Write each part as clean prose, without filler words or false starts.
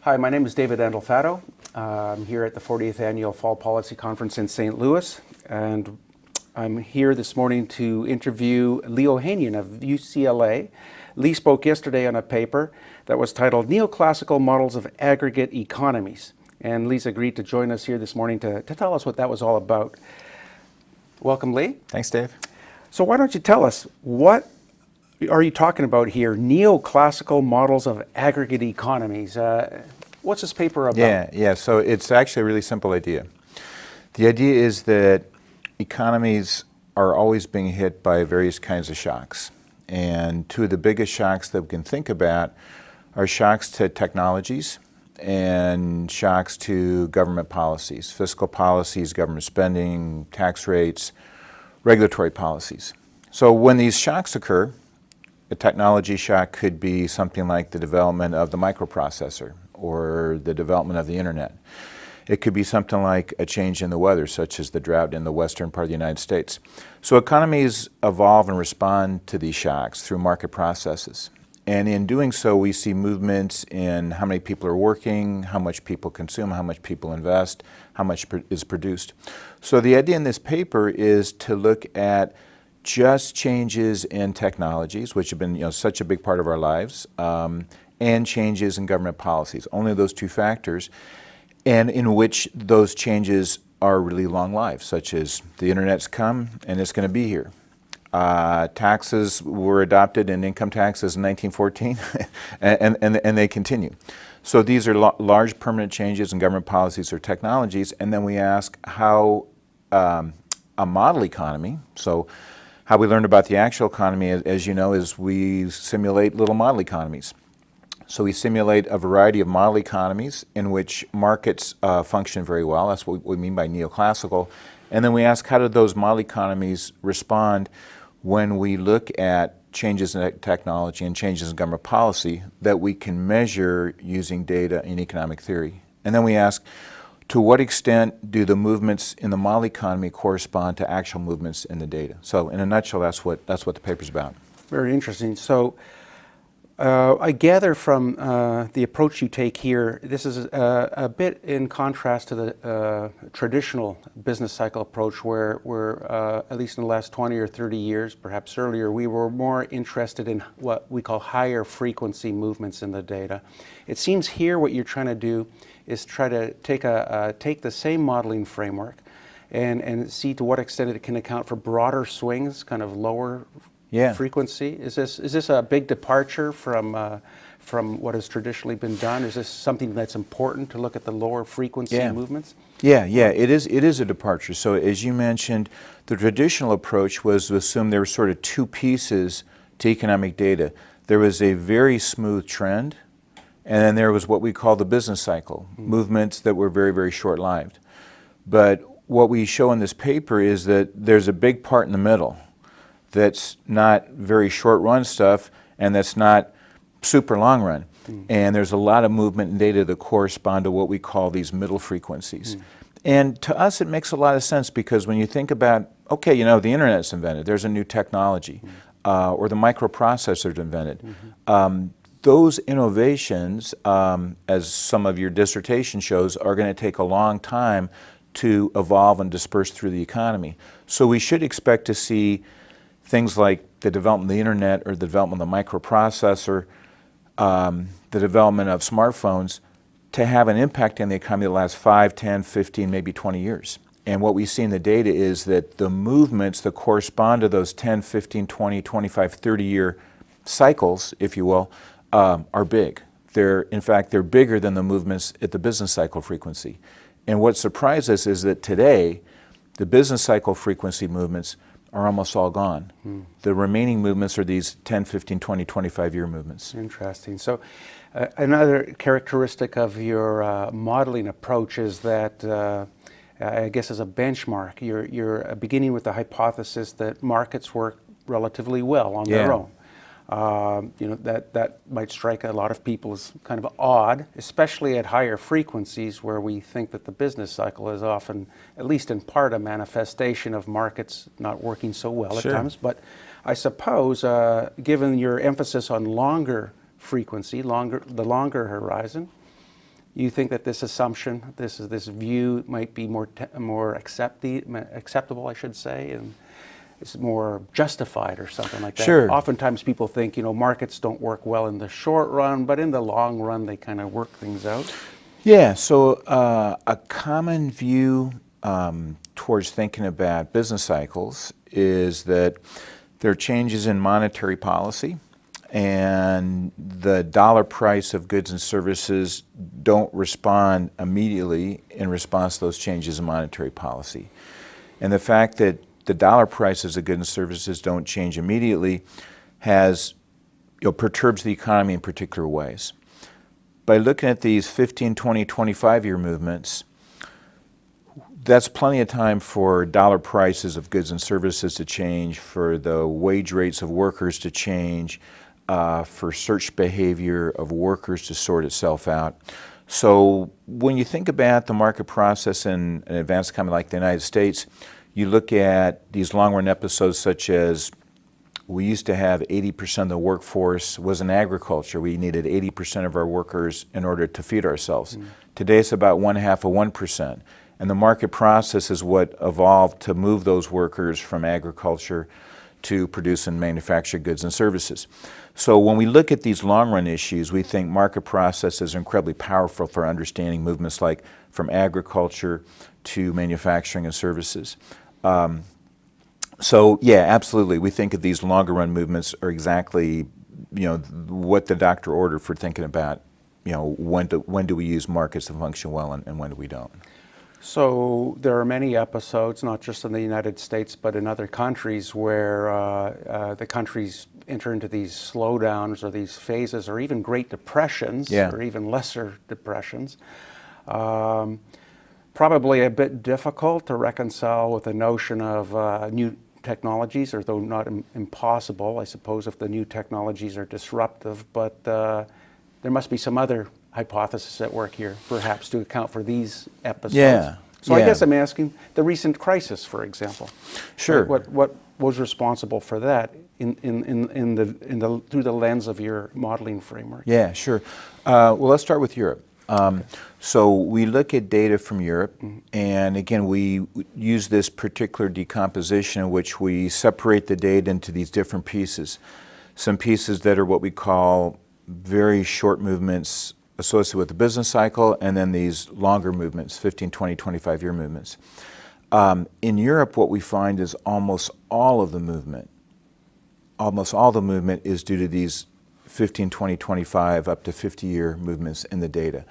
Hi, my name is David Andolfatto. I'm here at the 40th Annual Fall Policy Conference in St. Louis, and I'm here this morning to interview Lee Ohanian of UCLA. Lee spoke yesterday on a paper that was titled Neoclassical Models of Aggregate Economies, and Lee's agreed to join us here this morning to tell us what that was all about. Welcome, Lee. Thanks, Dave. So why don't you tell us, what are you talking about here? Neoclassical models of aggregate economies. What's this paper about? Yeah. So it's actually a really simple idea. The idea is that economies are always being hit by various kinds of shocks. And two of the biggest shocks that we can think about are shocks to technologies and shocks to government policies, fiscal policies, government spending, tax rates, regulatory policies. So when these shocks occur, a technology shock could be something like the development of the microprocessor or the development of the internet. It could be something like a change in the weather, such as the drought in the western part of the United States. So economies evolve and respond to these shocks through market processes. And in doing so, we see movements in how many people are working, how much people consume, how much people invest, how much is produced. So the idea in this paper is to look at just changes in technologies, which have been such a big part of our lives, and changes in government policies, only those two factors, and in which those changes are really long lives, such as the internet's come and it's going to be here. Taxes were adopted in income taxes in 1914, and they continue. So these are large permanent changes in government policies or technologies, and then we ask how a model economy, so how we learned about the actual economy, as you know, is we simulate little model economies. So we simulate a variety of model economies in which markets function very well. That's what we mean by neoclassical. And then we ask, how do those model economies respond when we look at changes in technology and changes in government policy that we can measure using data in economic theory? And then we ask, to what extent do the movements in the model economy correspond to actual movements in the data? So in a nutshell, that's what the paper's about. Very interesting. So I gather from the approach you take here, this is a bit in contrast to the traditional business cycle approach where at least in the last 20 or 30 years, perhaps earlier, we were more interested in what we call higher frequency movements in the data. It seems here what you're trying to do is try to take the same modeling framework and see to what extent it can account for broader swings, kind of lower frequency. Is this a big departure from what has traditionally been done? Is this something that's important to look at the lower frequency movements? Yeah, it is a departure. So as you mentioned, the traditional approach was to assume there were sort of two pieces to economic data. There was a very smooth trend, and then there was what we call the business cycle, movements that were very, very short-lived. But what we show in this paper is that there's a big part in the middle that's not very short-run stuff, and that's not super long-run. And there's a lot of movement in data that correspond to what we call these middle frequencies. And to us, it makes a lot of sense because when you think about, okay, the internet's invented, there's a new technology, or the microprocessor's invented. Those innovations, as some of your dissertation shows, are going to take a long time to evolve and disperse through the economy. So we should expect to see things like the development of the internet or the development of the microprocessor, the development of smartphones, to have an impact on the economy that lasts 5, 10, 15, maybe 20 years. And what we see in the data is that the movements that correspond to those 10, 15, 20, 25, 30-year cycles, if you will, are big. In fact, they're bigger than the movements at the business cycle frequency. And what surprised us is that today, the business cycle frequency movements are almost all gone. The remaining movements are these 10, 15, 20, 25-year movements. Interesting. So another characteristic of your modeling approach is that, I guess as a benchmark, you're beginning with the hypothesis that markets work relatively well on their own. That might strike a lot of people as kind of odd, especially at higher frequencies where we think that the business cycle is often, at least in part, a manifestation of markets not working so well at times. But I suppose, given your emphasis on longer frequency, the longer horizon, You think that this assumption, this view might be more acceptable, I should say, and it's more justified or something like that. Sure. Oftentimes people think, markets don't work well in the short run, but in the long run they kind of work things out. Yeah, so a common view towards thinking about business cycles is that there are changes in monetary policy, and the dollar price of goods and services don't respond immediately in response to those changes in monetary policy. And the fact that the dollar prices of goods and services don't change immediately perturbs the economy in particular ways. By looking at these 15, 20, 25-year movements, that's plenty of time for dollar prices of goods and services to change, for the wage rates of workers to change, for search behavior of workers to sort itself out. So when you think about the market process in an advanced economy like the United States, you look at these long-run episodes such as we used to have 80% of the workforce was in agriculture. We needed 80% of our workers in order to feed ourselves. Today it's about 1/2 of 1%. And the market process is what evolved to move those workers from agriculture to produce and manufacture goods and services. So when we look at these long-run issues, we think market processes are incredibly powerful for understanding movements like from agriculture to manufacturing and services. So yeah, absolutely. We think of these longer-run movements are exactly, what the doctor ordered for thinking about, when do we use markets to function well and when do we don't. So there are many episodes, not just in the United States, but in other countries where the countries enter into these slowdowns or these phases or even Great Depressions or even lesser depressions. Probably a bit difficult to reconcile with the notion of new technologies, or though not impossible, I suppose, if the new technologies are disruptive, but there must be some other hypothesis at work here, perhaps, to account for these episodes. Yeah. So I guess I'm asking the recent crisis, for example. Sure. What was responsible for that through the lens of your modeling framework? Yeah, sure. Well, let's start with Europe. So we look at data from Europe, and again, we use this particular decomposition in which we separate the data into these different pieces. Some pieces that are what we call very short movements associated with the business cycle, and then these longer movements, 15, 20, 25-year movements. In Europe, what we find is almost all the movement is due to these 15, 20, 25, up to 50-year movements in the data.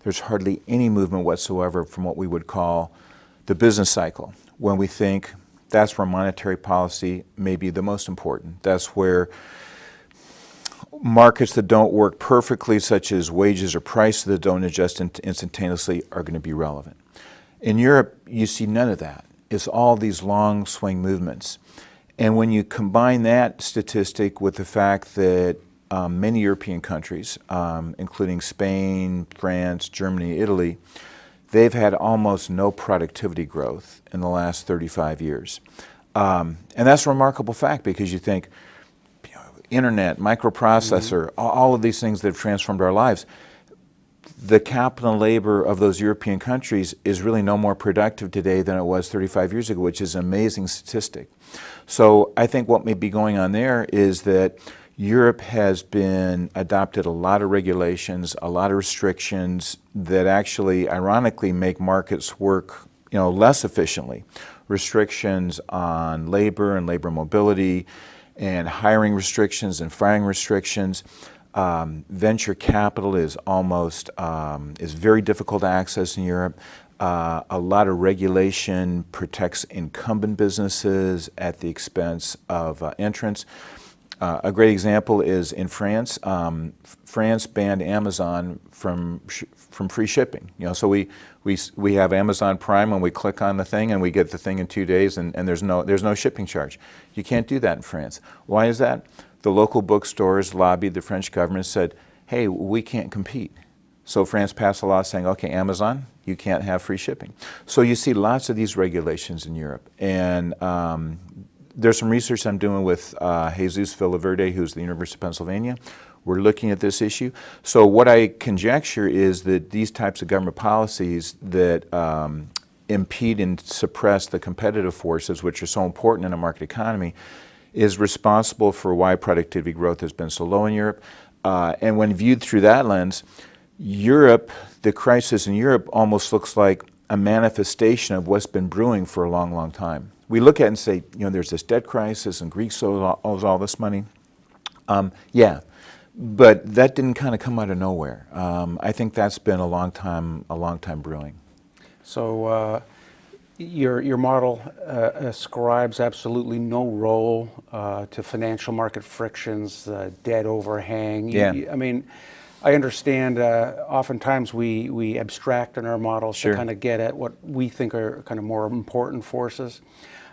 There's hardly any movement whatsoever from what we would call the business cycle, when we think that's where monetary policy may be the most important. That's where markets that don't work perfectly, such as wages or prices that don't adjust instantaneously, are going to be relevant. In Europe, you see none of that. It's all these long swing movements. And when you combine that statistic with the fact that many European countries, including Spain, France, Germany, Italy, they've had almost no productivity growth in the last 35 years. And that's a remarkable fact, because you think, internet, microprocessor, all of these things that have transformed our lives, the capital and labor of those European countries is really no more productive today than it was 35 years ago, which is an amazing statistic. So I think what may be going on there is that Europe has adopted a lot of regulations, a lot of restrictions that actually, ironically, make markets work, less efficiently. Restrictions on labor and labor mobility, and hiring restrictions and firing restrictions. Venture capital is very difficult to access in Europe. A lot of regulation protects incumbent businesses at the expense of entrants. A great example is in France. France banned Amazon from free shipping. So we have Amazon Prime, and we click on the thing and we get the thing in 2 days, and there's no shipping charge. You can't do that in France. Why is that? The local bookstores lobbied the French government, said, hey, we can't compete. So France passed a law saying, okay, Amazon, you can't have free shipping. So you see lots of these regulations in Europe. And there's some research I'm doing with Jesus Villaverde, who's the University of Pennsylvania, we're looking at this issue. So what I conjecture is that these types of government policies that impede and suppress the competitive forces, which are so important in a market economy, is responsible for why productivity growth has been so low in Europe. And when viewed through that lens, Europe, the crisis in Europe almost looks like a manifestation of what's been brewing for a long, long time. We look at it and say, there's this debt crisis and Greece owes all this money. Yeah, but that didn't kind of come out of nowhere. I think that's been a long time brewing. So your model ascribes absolutely no role to financial market frictions, debt overhang. Yeah. I mean, I understand oftentimes we abstract in our models Sure. to kind of get at what we think are kind of more important forces.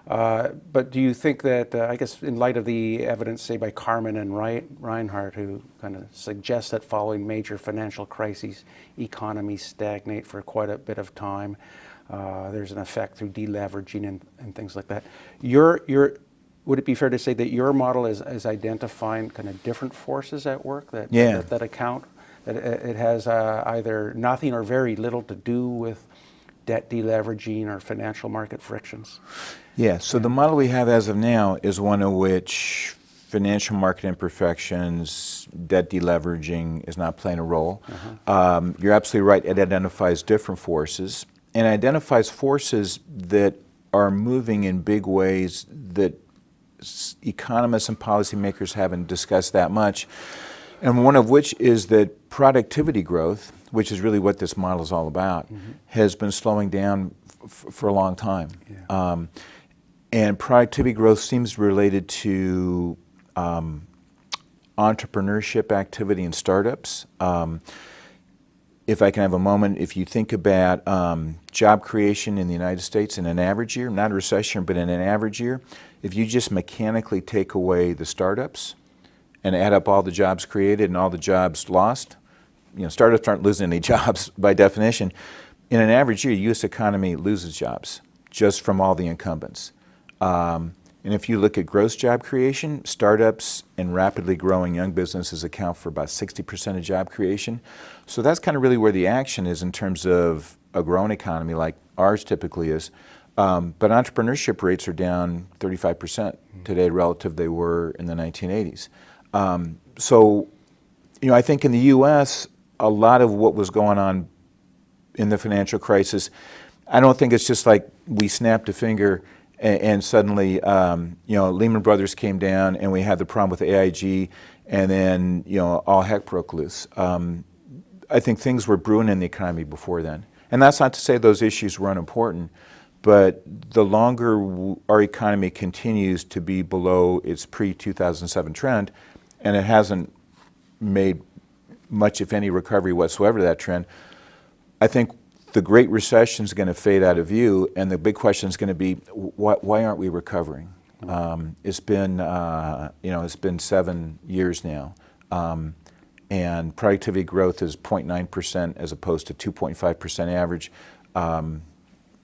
But do you think that, I guess in light of the evidence, say by Carmen and Reinhardt, who kind of suggest that following major financial crises, economies stagnate for quite a bit of time, there's an effect through deleveraging and things like that. Would it be fair to say that your model is identifying kind of different forces at work that account, that it has either nothing or very little to do with debt deleveraging or financial market frictions? Yeah, so the model we have as of now is one in which financial market imperfections, debt deleveraging is not playing a role. You're absolutely right, it identifies different forces, and identifies forces that are moving in big ways that economists and policymakers haven't discussed that much, and one of which is that productivity growth, which is really what this model is all about, has been slowing down for a long time. Yeah. And productivity growth seems related to entrepreneurship activity in startups. If I can have a moment, if you think about job creation in the United States in an average year, not a recession, but in an average year, if you just mechanically take away the startups and add up all the jobs created and all the jobs lost, startups aren't losing any jobs by definition. In an average year, the U.S. economy loses jobs just from all the incumbents. And if you look at gross job creation, startups and rapidly growing young businesses account for about 60% of job creation. So that's kind of really where the action is in terms of a growing economy like ours typically is. But entrepreneurship rates are down 35% today relative they were in the 1980s. So, I think in the U.S., a lot of what was going on in the financial crisis, I don't think it's just like we snapped a finger and suddenly, Lehman Brothers came down and we had the problem with AIG, and then, all heck broke loose. I think things were brewing in the economy before then. And that's not to say those issues were unimportant, but the longer our economy continues to be below its pre-2007 trend, and it hasn't made much, if any, recovery whatsoever to that trend, I think the Great Recession is going to fade out of view, and the big question is going to be, why aren't we recovering? It's been 7 years now, and productivity growth is 0.9% as opposed to 2.5% average.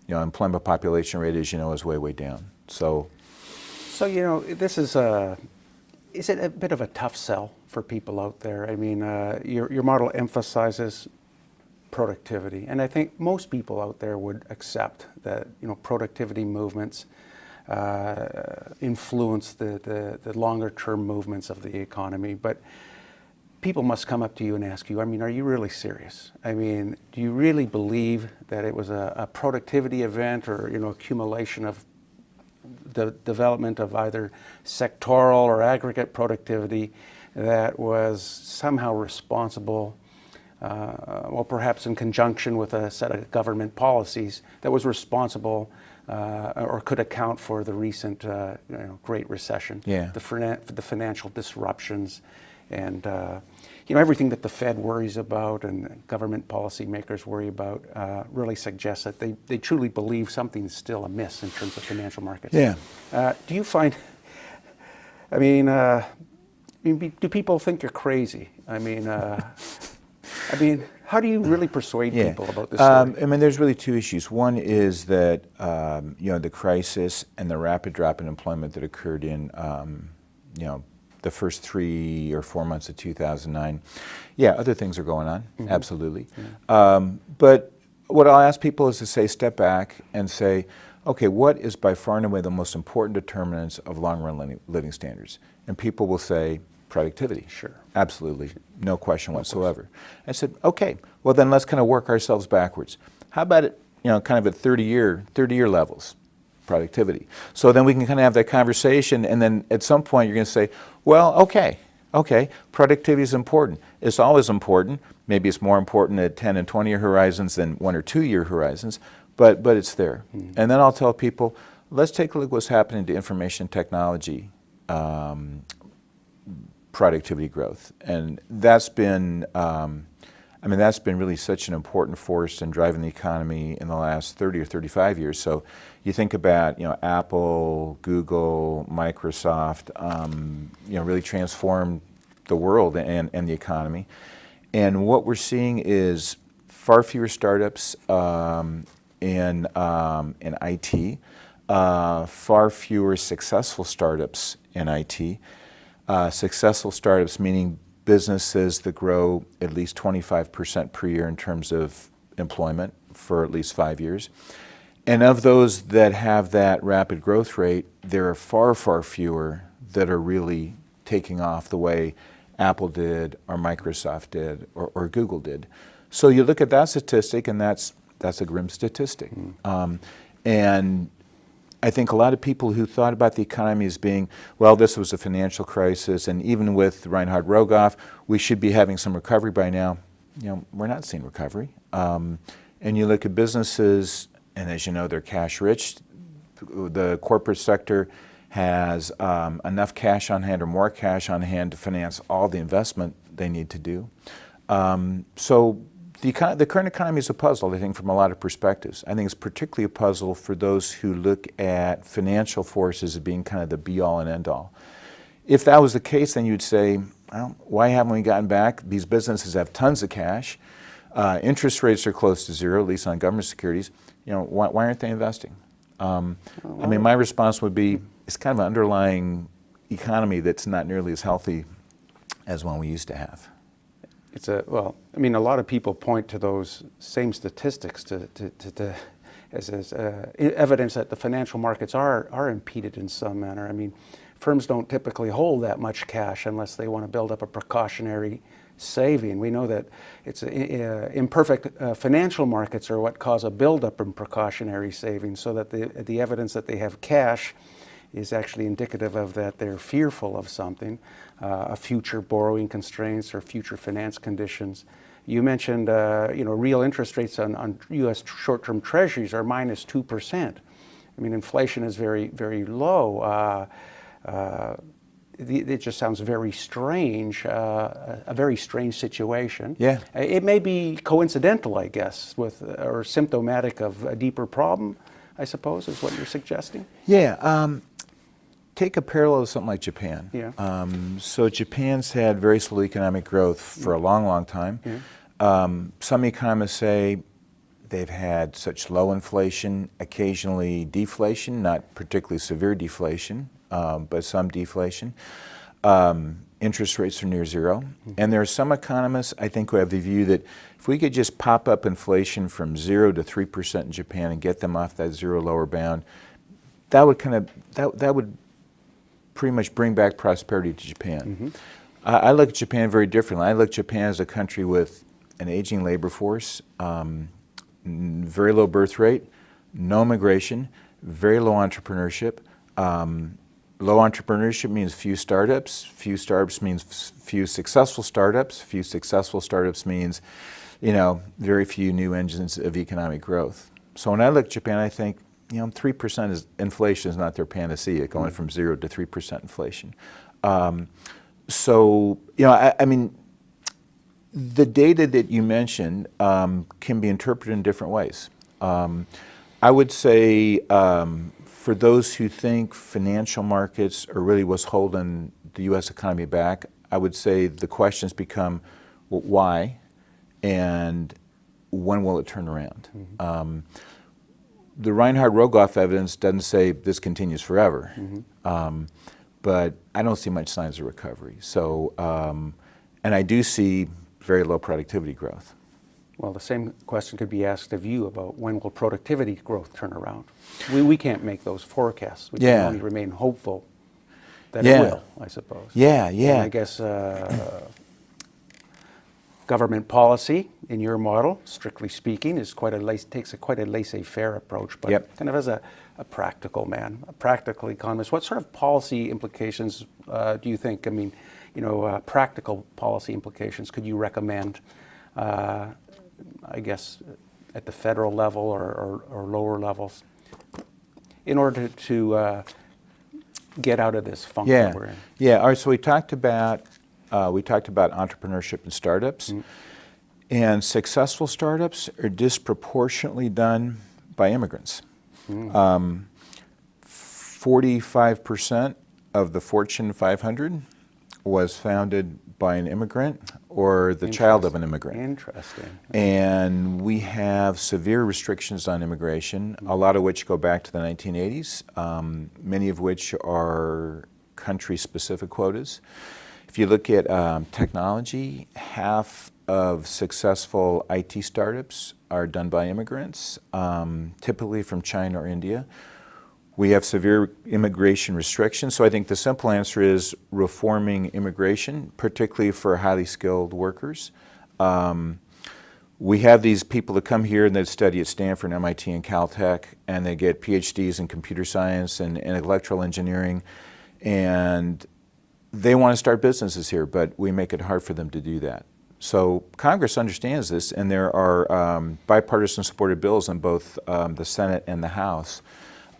Employment population rate, as you know, is way, way down. So this is it a bit of a tough sell for people out there? I mean, your model emphasizes productivity, and I think most people out there would accept that productivity movements influence the longer term movements of the economy. But people must come up to you and ask you, are you really serious? Do you really believe that it was a productivity event or accumulation of the development of either sectoral or aggregate productivity that was somehow responsible, perhaps in conjunction with a set of government policies that was responsible or could account for the recent Great Recession, the financial disruptions, and everything that the Fed worries about and government policymakers worry about really suggests that they truly believe something's still amiss in terms of financial markets. Yeah. Do you find? Do people think you're crazy? How do you really persuade people about this story? There's really two issues. One is that the crisis and the rapid drop in employment that occurred in the first 3 or 4 months of 2009. Yeah, other things are going on, absolutely. But what I'll ask people is to say, step back and say, okay, what is by far and away the most important determinants of long-run living standards? And people will say, productivity. Sure. Absolutely, no question whatsoever. I said, okay, well then let's kind of work ourselves backwards. How about it, kind of at 30-year levels, productivity. So then we can kind of have that conversation, and then at some point you're going to say, well, okay, productivity is important. It's always important. Maybe it's more important at 10 and 20-year horizons than 1 or 2 year horizons, but it's there. And then I'll tell people, let's take a look at what's happening to information technology productivity growth. And that's been, that's been really such an important force in driving the economy in the last 30 or 35 years. So you think about, Apple, Google, Microsoft, really transformed the world and the economy. And what we're seeing is far fewer startups in IT, far fewer successful startups in IT. Successful startups meaning businesses that grow at least 25% per year in terms of employment for at least 5 years. And of those that have that rapid growth rate, there are far, far fewer that are really taking off the way Apple did or Microsoft did or Google did. So you look at that statistic, and that's a grim statistic. And I think a lot of people who thought about the economy as being, well, this was a financial crisis, and even with Reinhard Rogoff, we should be having some recovery by now. We're not seeing recovery. And you look at businesses, and as you know, they're cash rich. The corporate sector has enough cash on hand or more cash on hand to finance all the investment they need to do. So the current economy is a puzzle, I think, from a lot of perspectives. I think it's particularly a puzzle for those who look at financial forces as being kind of the be-all and end-all. If that was the case, then you'd say, well, why haven't we gotten back? These businesses have tons of cash. Interest rates are close to zero, at least on government securities. Why aren't they investing? My response would be, it's kind of an underlying economy that's not nearly as healthy as one we used to have. A lot of people point to those same statistics as evidence that the financial markets are impeded in some manner. Firms don't typically hold that much cash unless they want to build up a precautionary saving. We know that it's imperfect financial markets are what cause a buildup in precautionary savings, so that the evidence that they have cash is actually indicative of that they're fearful of something, future borrowing constraints or future finance conditions. You mentioned, real interest rates on U.S. short-term treasuries are minus 2%. Inflation is very, very low. It just sounds very strange, a very strange situation. Yeah. It may be coincidental, I guess, or symptomatic of a deeper problem, I suppose, is what you're suggesting? Yeah. Take a parallel to something like Japan. Yeah. So Japan's had very slow economic growth for a long, long time. Yeah. Some economists say they've had such low inflation, occasionally deflation, not particularly severe deflation, but some deflation. Interest rates are near zero. And there are some economists, I think, who have the view that if we could just pop up inflation from 0 to 3% in Japan and get them off that zero lower bound, that would pretty much bring back prosperity to Japan. I look at Japan very differently. I look at Japan as a country with an aging labor force, very low birth rate, no immigration, very low entrepreneurship. Low entrepreneurship means few startups. Few startups means few successful startups. Few successful startups means, very few new engines of economic growth. So when I look at Japan, I think, 3% inflation is not their panacea, going from 0 to 3% inflation. The data that you mentioned can be interpreted in different ways. I would say for those who think financial markets are really what's holding the U.S. economy back, I would say the questions become, well, why, and when will it turn around? The Reinhard Rogoff evidence doesn't say this continues forever. but I don't see much signs of recovery. So, and I do see very low productivity growth. Well, the same question could be asked of you about when will productivity growth turn around. We can't make those forecasts. We can only remain hopeful that it will, I suppose. Yeah. And I guess government policy, in your model, strictly speaking, is takes quite a laissez-faire approach, but kind of as a practical man, a practical economist. What sort of policy implications do you think? I mean, practical policy implications could you recommend? I guess at the federal level or lower levels, in order to get out of this funk that we're in. Yeah. All right. So we talked about entrepreneurship and startups, and successful startups are disproportionately done by immigrants. 45% of the Fortune 500 was founded by an immigrant or the child of an immigrant. Interesting. And we have severe restrictions on immigration, a lot of which go back to the 1980s, many of which are country-specific quotas. If you look at technology, half of successful IT startups are done by immigrants, typically from China or India. We have severe immigration restrictions, so I think the simple answer is reforming immigration, particularly for highly skilled workers. We have these people that come here and they study at Stanford, MIT, and Caltech, and they get PhDs in computer science and electrical engineering, and they want to start businesses here, but we make it hard for them to do that. So Congress understands this, and there are bipartisan supported bills in both the Senate and the House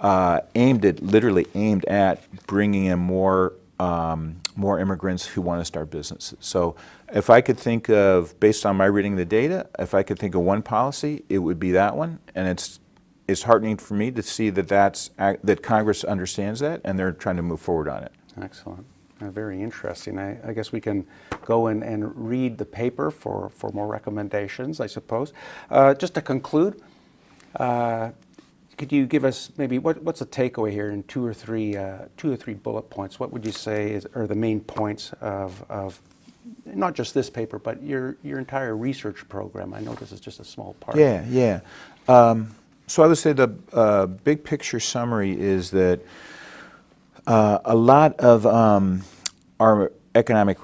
literally aimed at bringing in more immigrants who want to start businesses. So if I could think of, based on my reading of the data, if I could think of one policy, it would be that one. And it's heartening for me to see that Congress understands that and they're trying to move forward on it. Excellent. Very interesting. I guess we can go and read the paper for more recommendations, I suppose. Just to conclude, could you give us maybe what's a takeaway here in two or three bullet points? What would you say are the main points of not just this paper, but your entire research program? I know this is just a small part. Yeah. So I would say the big picture summary is that a lot of our economic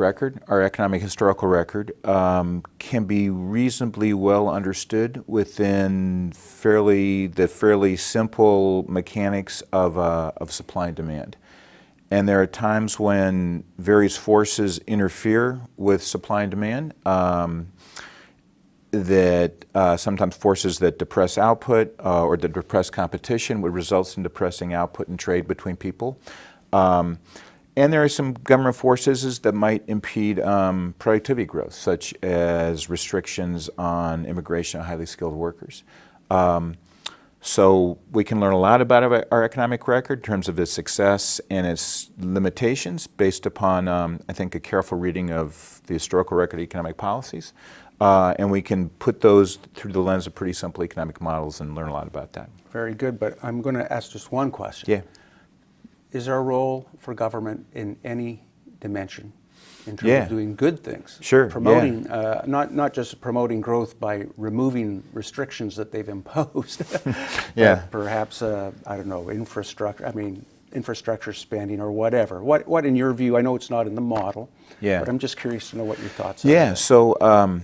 historical record, can be reasonably well understood within the fairly simple mechanics of supply and demand. And there are times when various forces interfere with supply and demand, sometimes forces that depress output or that depress competition, which results in depressing output and trade between people. And there are some government forces that might impede productivity growth, such as restrictions on immigration of highly skilled workers. So we can learn a lot about our economic record in terms of its success and its limitations based upon, I think, a careful reading of the historical record of economic policies. And we can put those through the lens of pretty simple economic models and learn a lot about that. Very good, but I'm going to ask just one question. Yeah. Is there a role for government in any dimension in terms of doing good things? Sure. Promoting, not just promoting growth by removing restrictions that they've imposed, but perhaps, I don't know, infrastructure spending or whatever. What in your view, I know it's not in the model, but I'm just curious to know what your thoughts are. Yeah, so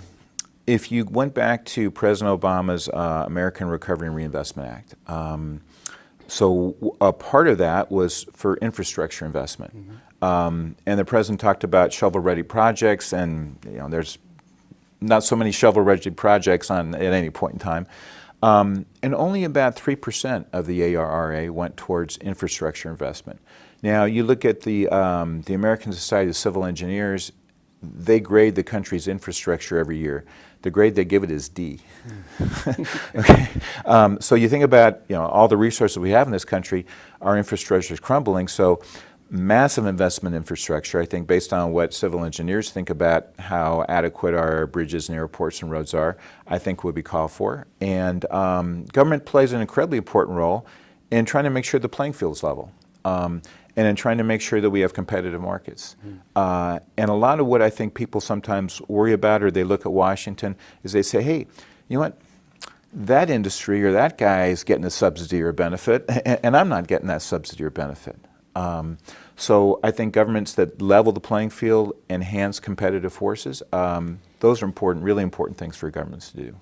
if you went back to President Obama's American Recovery and Reinvestment Act, so a part of that was for infrastructure investment. And the president talked about shovel-ready projects, and there's not so many shovel-ready projects at any point in time. And only about 3% of the ARRA went towards infrastructure investment. Now, you look at the American Society of Civil Engineers, they grade the country's infrastructure every year. The grade they give it is D. Okay. So you think about all the resources we have in this country, our infrastructure is crumbling. So massive investment in infrastructure, I think, based on what civil engineers think about how adequate our bridges and airports and roads are, I think would be called for. And government plays an incredibly important role in trying to make sure the playing field is level. and in trying to make sure that we have competitive markets. And a lot of what I think people sometimes worry about, or they look at Washington, is they say, hey, you know what? That industry or that guy is getting a subsidy or benefit, and I'm not getting that subsidy or benefit. So I think governments that level the playing field, enhance competitive forces, those are important, really important things for governments to do.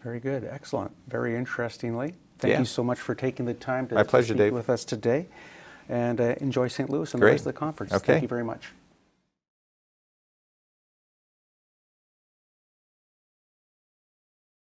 Very good. Excellent. Very interestingly. Thank you so much for taking the time to My pleasure, speak Dave. with us today. And enjoy St. Louis and Great. the rest of the conference. Okay. Thank you very much.